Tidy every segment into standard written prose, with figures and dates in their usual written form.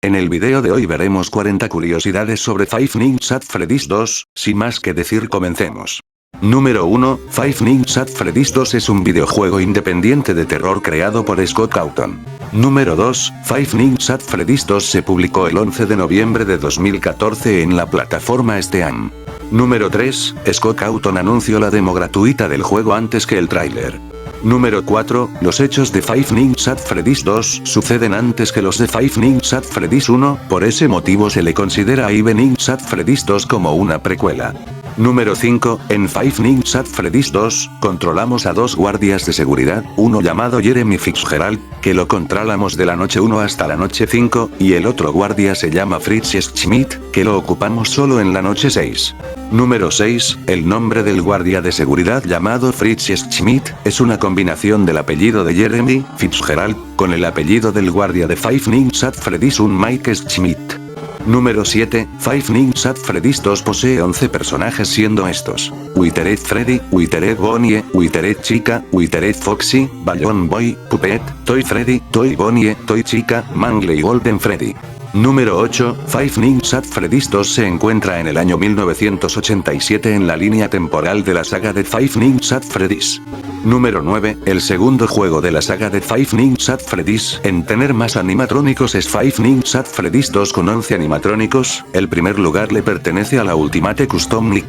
En el video de hoy veremos 40 curiosidades sobre Five Nights at Freddy's 2, sin más que decir comencemos. Número 1, Five Nights at Freddy's 2 es un videojuego independiente de terror creado por Scott Cawthon. Número 2, Five Nights at Freddy's 2 se publicó el 11 de noviembre de 2014 en la plataforma Steam. Número 3, Scott Cawthon anunció la demo gratuita del juego antes que el tráiler. Número 4, los hechos de Five Nights at Freddy's 2 suceden antes que los de Five Nights at Freddy's 1, por ese motivo se le considera a Five Nights at Freddy's 2 como una precuela. Número 5, en Five Nights at Freddy's 2, controlamos a dos guardias de seguridad, uno llamado Jeremy Fitzgerald, que lo controlamos de la noche 1 hasta la noche 5, y el otro guardia se llama Fritz Schmidt, que lo ocupamos solo en la noche 6. Número 6, el nombre del guardia de seguridad llamado Fritz Schmidt, es una combinación del apellido de Jeremy Fitzgerald, con el apellido del guardia de Five Nights at Freddy's 1 Mike Schmidt. Número 7, Five Nights at Freddy's 2 posee 11 personajes siendo estos: Withered Freddy, Withered Bonnie, Withered Chica, Withered Foxy, Balloon Boy, Puppet, Toy Freddy, Toy Bonnie, Toy Chica, Mangle y Golden Freddy. Número 8, Five Nights at Freddy's 2 se encuentra en el año 1987 en la línea temporal de la saga de Five Nights at Freddy's. Número 9, el segundo juego de la saga de Five Nights at Freddy's en tener más animatrónicos es Five Nights at Freddy's 2 con 11 animatrónicos, el primer lugar le pertenece a la Ultimate Custom Night.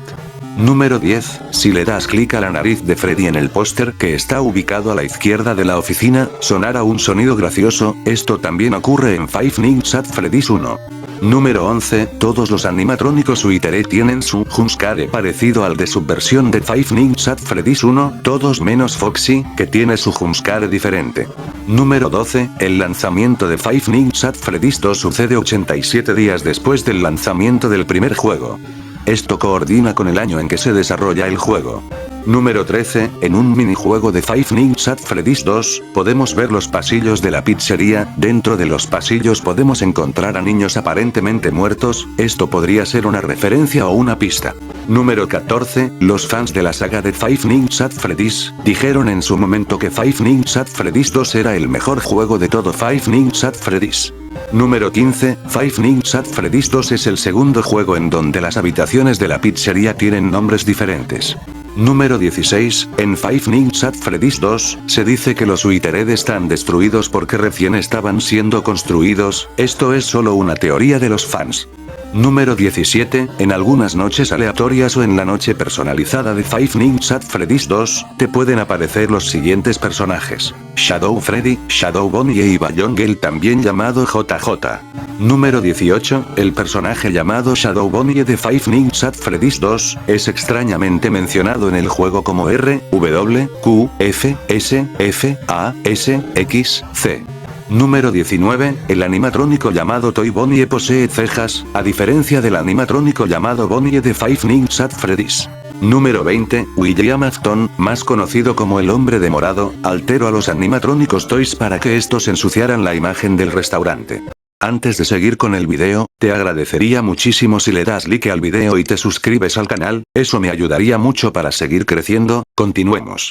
Número 10, si le das clic a la nariz de Freddy en el póster que está ubicado a la izquierda de la oficina, sonará un sonido gracioso, esto también ocurre en Five Nights at Freddy's 1. Número 11, todos los animatrónicos Withered tienen su jumpscare parecido al de su versión de Five Nights at Freddy's 1, todos menos Foxy, que tiene su jumpscare diferente. Número 12, el lanzamiento de Five Nights at Freddy's 2 sucede 87 días después del lanzamiento del primer juego. Esto coordina con el año en que se desarrolla el juego. Número 13, en un minijuego de Five Nights at Freddy's 2, podemos ver los pasillos de la pizzería, dentro de los pasillos podemos encontrar a niños aparentemente muertos, esto podría ser una referencia o una pista. Número 14, los fans de la saga de Five Nights at Freddy's, dijeron en su momento que Five Nights at Freddy's 2 era el mejor juego de todo Five Nights at Freddy's. Número 15, Five Nights at Freddy's 2 es el segundo juego en donde las habitaciones de la pizzería tienen nombres diferentes. Número 16, en Five Nights at Freddy's 2, se dice que los Withered están destruidos porque recién estaban siendo construidos, esto es solo una teoría de los fans. Número 17, en algunas noches aleatorias o en la noche personalizada de Five Nights at Freddy's 2, te pueden aparecer los siguientes personajes: Shadow Freddy, Shadow Bonnie y Balloon Girl también llamado JJ. Número 18, el personaje llamado Shadow Bonnie de Five Nights at Freddy's 2, es extrañamente mencionado en el juego como R, W, Q, F, S, F, A, S, X, C. Número 19, el animatrónico llamado Toy Bonnie posee cejas, a diferencia del animatrónico llamado Bonnie de Five Nights at Freddy's. Número 20, William Afton, más conocido como el hombre de morado, alteró a los animatrónicos Toys para que estos ensuciaran la imagen del restaurante. Antes de seguir con el video, te agradecería muchísimo si le das like al video y te suscribes al canal, eso me ayudaría mucho para seguir creciendo, continuemos.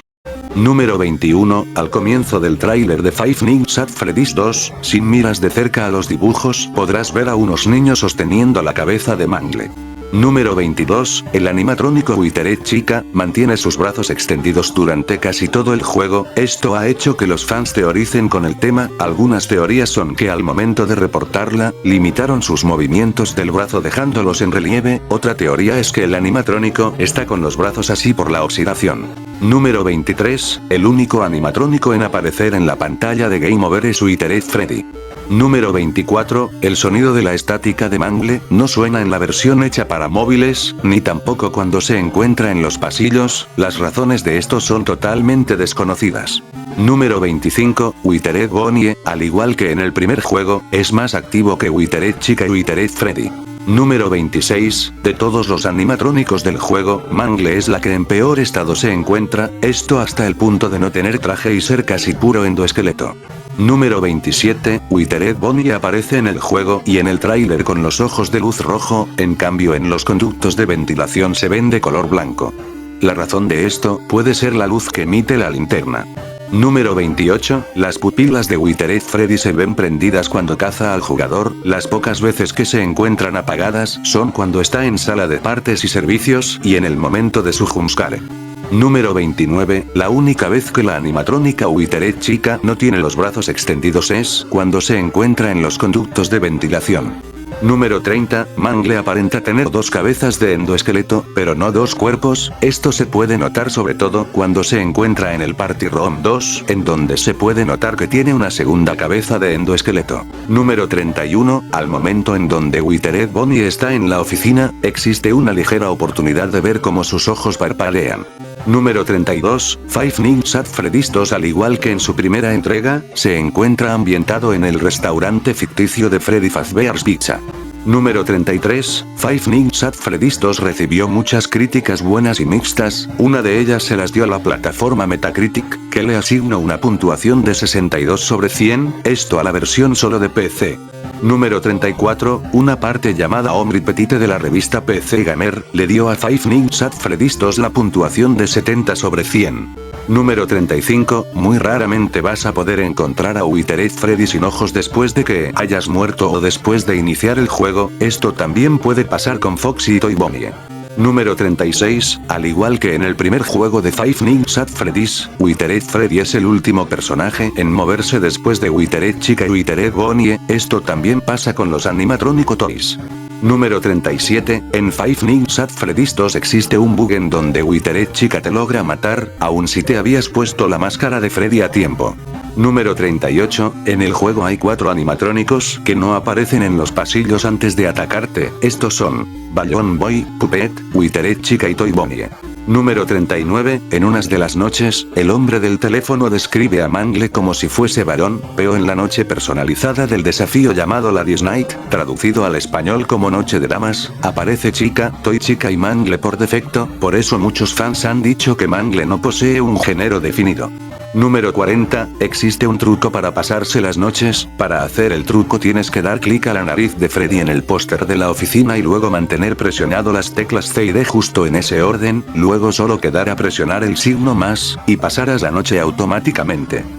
Número 21, al comienzo del tráiler de Five Nights at Freddy's 2, si miras de cerca a los dibujos podrás ver a unos niños sosteniendo la cabeza de Mangle. Número 22, el animatrónico Withered Chica, mantiene sus brazos extendidos durante casi todo el juego, esto ha hecho que los fans teoricen con el tema, algunas teorías son que al momento de reportarla, limitaron sus movimientos del brazo dejándolos en relieve, otra teoría es que el animatrónico está con los brazos así por la oxidación. Número 23, el único animatrónico en aparecer en la pantalla de Game Over es Withered Freddy. Número 24, el sonido de la estática de Mangle no suena en la versión hecha para móviles, ni tampoco cuando se encuentra en los pasillos, las razones de esto son totalmente desconocidas. Número 25, Withered Bonnie, al igual que en el primer juego, es más activo que Withered Chica y Withered Freddy. Número 26, de todos los animatrónicos del juego, Mangle es la que en peor estado se encuentra, esto hasta el punto de no tener traje y ser casi puro endoesqueleto. Número 27, Withered Bonnie aparece en el juego y en el tráiler con los ojos de luz rojo, en cambio en los conductos de ventilación se ven de color blanco. La razón de esto puede ser la luz que emite la linterna. Número 28, las pupilas de Withered Freddy se ven prendidas cuando caza al jugador, las pocas veces que se encuentran apagadas son cuando está en sala de partes y servicios y en el momento de su jumpscare. Número 29, la única vez que la animatrónica Withered chica no tiene los brazos extendidos es cuando se encuentra en los conductos de ventilación. Número 30, Mangle aparenta tener dos cabezas de endoesqueleto, pero no dos cuerpos, esto se puede notar sobre todo cuando se encuentra en el Party Room 2, en donde se puede notar que tiene una segunda cabeza de endoesqueleto. Número 31, al momento en donde Withered Bonnie está en la oficina, existe una ligera oportunidad de ver cómo sus ojos parpadean. Número 32, Five Nights at Freddy's 2 al igual que en su primera entrega, se encuentra ambientado en el restaurante ficticio de Freddy Fazbear's Pizza. Número 33, Five Nights at Freddy's 2 recibió muchas críticas buenas y mixtas, una de ellas se las dio a la plataforma Metacritic, que le asignó una puntuación de 62 sobre 100, esto a la versión solo de PC. Número 34, una parte llamada Omri Petite de la revista PC Gamer, le dio a Five Nights at Freddy's 2 la puntuación de 70 sobre 100. Número 35, muy raramente vas a poder encontrar a Withered Freddy sin ojos después de que hayas muerto o después de iniciar el juego, esto también puede pasar con Foxy y Toy Bonnie. Número 36, al igual que en el primer juego de Five Nights at Freddy's, Withered Freddy es el último personaje en moverse después de Withered Chica y Withered Bonnie, esto también pasa con los animatrónico toys. Número 37, en Five Nights at Freddy's 2 existe un bug en donde Withered Chica te logra matar, aun si te habías puesto la máscara de Freddy a tiempo. Número 38, en el juego hay 4 animatrónicos que no aparecen en los pasillos antes de atacarte, estos son Balloon Boy, Puppet, Withered Chica y Toy Bonnie. Número 39, en unas de las noches, el hombre del teléfono describe a Mangle como si fuese varón, pero en la noche personalizada del desafío llamado Ladies Night, traducido al español como Noche de Damas, aparece Chica, Toy Chica y Mangle por defecto, por eso muchos fans han dicho que Mangle no posee un género definido. Número 40, existe un truco para pasarse las noches, para hacer el truco tienes que dar clic a la nariz de Freddy en el póster de la oficina y luego mantener presionado las teclas C y D justo en ese orden, luego solo quedará presionar el signo más, y pasarás la noche automáticamente.